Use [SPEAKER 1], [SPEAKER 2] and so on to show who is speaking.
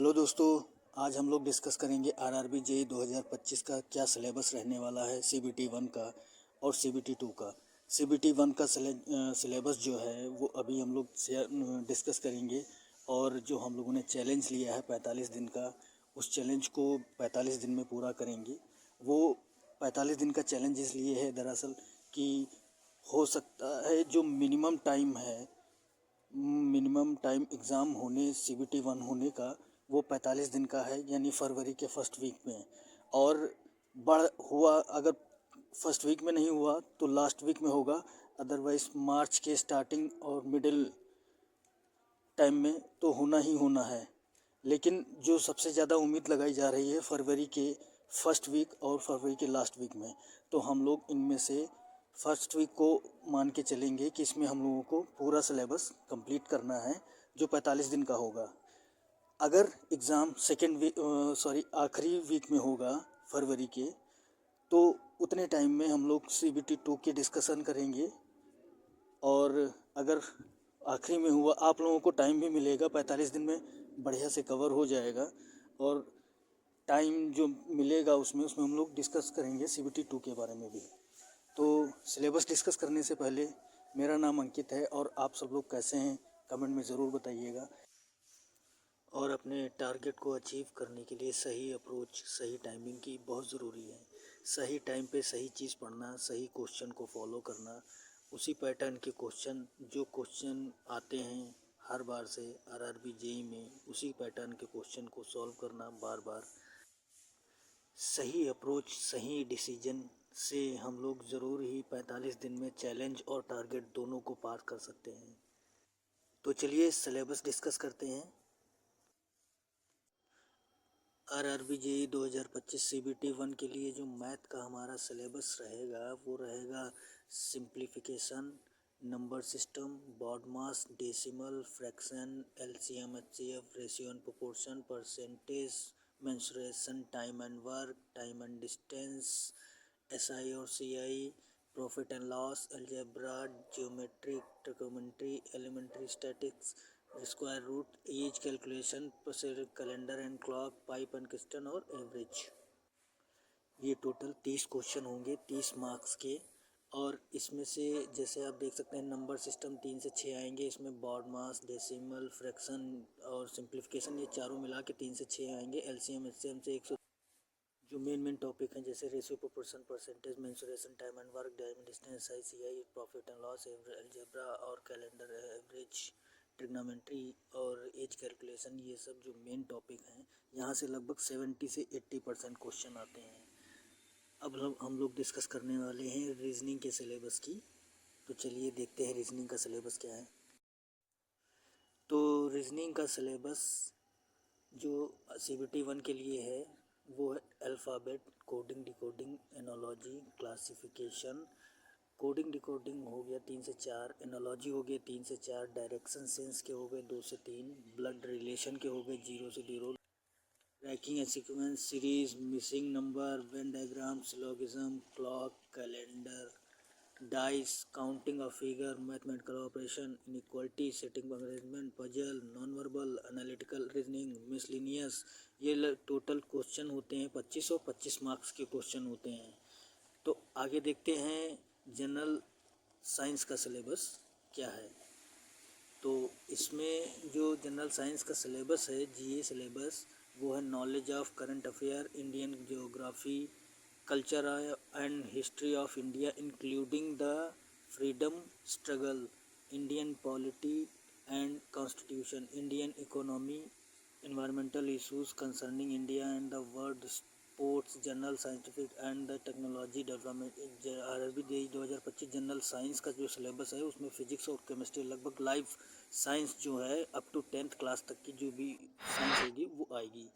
[SPEAKER 1] Hello दोस्तों, आज हम लोग डिस्कस करेंगे आरआरबी जेईई 2025 का क्या सिलेबस रहने वाला है सीबीटी 1 का और सीबीटी 2 का। सीबीटी 1 का सिलेबस जो है वो अभी हम लोग डिस्कस करेंगे। और जो हम लोगों ने चैलेंज लिया है 45 दिन का, उस चैलेंज को 45 दिन में पूरा करेंगे। वो 45 दिन का चैलेंज इसलिए है दरअसल कि हो सकता है जो मिनिमम टाइम एग्ज़ाम होने सीबीटी 1 होने का वो 45 दिन का है, यानी फरवरी के फर्स्ट वीक में। और बढ़ हुआ अगर फर्स्ट वीक में नहीं हुआ तो लास्ट वीक में होगा, अदरवाइज़ मार्च के स्टार्टिंग और मिडिल टाइम में तो होना ही होना है। लेकिन जो सबसे ज़्यादा उम्मीद लगाई जा रही है फरवरी के फर्स्ट वीक और फरवरी के लास्ट वीक में, तो हम लोग इनमें से फर्स्ट वीक को मान के चलेंगे कि इसमें हम लोगों को पूरा सिलेबस कंप्लीट करना है जो 45 दिन का होगा। अगर एग्ज़ाम आखिरी वीक में होगा फरवरी के, तो उतने टाइम में हम लोग सीबीटी 2 के डिस्कशन करेंगे। और अगर आखिरी में हुआ, आप लोगों को टाइम भी मिलेगा 45 दिन में बढ़िया से कवर हो जाएगा। और टाइम जो मिलेगा उसमें हम लोग डिस्कस करेंगे सीबीटी 2 के बारे में भी। तो सिलेबस डिस्कस करने से पहले मेरा नाम अंकित है और आप सब लोग कैसे हैं कमेंट में ज़रूर बताइएगा। और अपने टारगेट को अचीव करने के लिए सही अप्रोच, सही टाइमिंग की बहुत ज़रूरी है। सही टाइम पे सही चीज़ पढ़ना, सही क्वेश्चन को फॉलो करना, उसी पैटर्न के क्वेश्चन जो क्वेश्चन आते हैं हर बार से आरआरबी जेईई में, उसी पैटर्न के क्वेश्चन को सॉल्व करना बार बार। सही अप्रोच, सही डिसीजन से हम लोग ज़रूर ही 45 दिन में चैलेंज और टारगेट दोनों को पार कर सकते हैं। तो चलिए सिलेबस डिस्कस करते हैं। आरआरबी जेईई 2025 सीबीटी 1 के लिए जो मैथ का हमारा सिलेबस रहेगा वो रहेगा simplification, number system, BODMAS, decimal, fraction, LCM, HCF, ratio and proportion, percentage, mensuration, time and work, time and distance, SI और CI, profit and loss, algebra, geometry, trigonometry, elementary statics, square root, age calculation, calendar and clock, pipe and क्रिस्टन और average. ये total 30 question होंगे 30 marks के। और इसमें से जैसे आप देख सकते हैं नंबर सिस्टम 3 से 6 आएंगे, इसमें बॉड मास, डेसिमल, फ्रैक्शन और सिंप्लीफिकेशन ये चारों मिला के 3 से 6 आएंगे। एलसीएम एचसीएम से 100 जो मेन टॉपिक हैं जैसे ratio, proportion, percentage, mensuration, time and work, time distance, ICI, profit and loss, algebra और कैलेंडर, एवरेज, ट्रिग्नोमेट्री और एज कैलकुलेशन, ये सब जो मेन टॉपिक हैं यहाँ से लगभग 70 से 80% क्वेश्चन आते हैं। अब हम लोग डिस्कस करने वाले हैं रीजनिंग के सिलेबस की। तो चलिए देखते हैं रीजनिंग का सिलेबस क्या है। तो रीजनिंग का सिलेबस जो सीबीटी 1 के लिए है वो है alphabet, coding, decoding, analogy, classification. Coding decoding हो गया 3 से 4, एनोलॉजी हो गया 3 से 4, डायरेक्शन सेंस के हो गए 2 से 3, ब्लड रिलेशन के हो गए 0 से 0, tracking and sequence, series, missing number, Venn diagram, syllogism, clock, calendar, dice, counting of figure, mathematical operation, inequality, seating arrangement, puzzle, non verbal, analytical reasoning, miscellaneous. ये टोटल क्वेश्चन होते हैं 25 और 25 मार्क्स के question होते हैं। तो आगे देखते हैं जनरल साइंस का सिलेबस क्या है। तो इसमें जो जनरल साइंस का सिलेबस है, जीए सिलेबस, वो है knowledge of current affair, Indian geography, culture and history of India including the freedom struggle, Indian polity and constitution, Indian economy, environmental issues concerning India and the world, sports, general scientific and the technology development. RRB JEE 2025 general science का जो syllabus है उसमें physics और chemistry, लगभग life science जो है up to 10th class तक की जो भी साइंस होगी वो आएगी।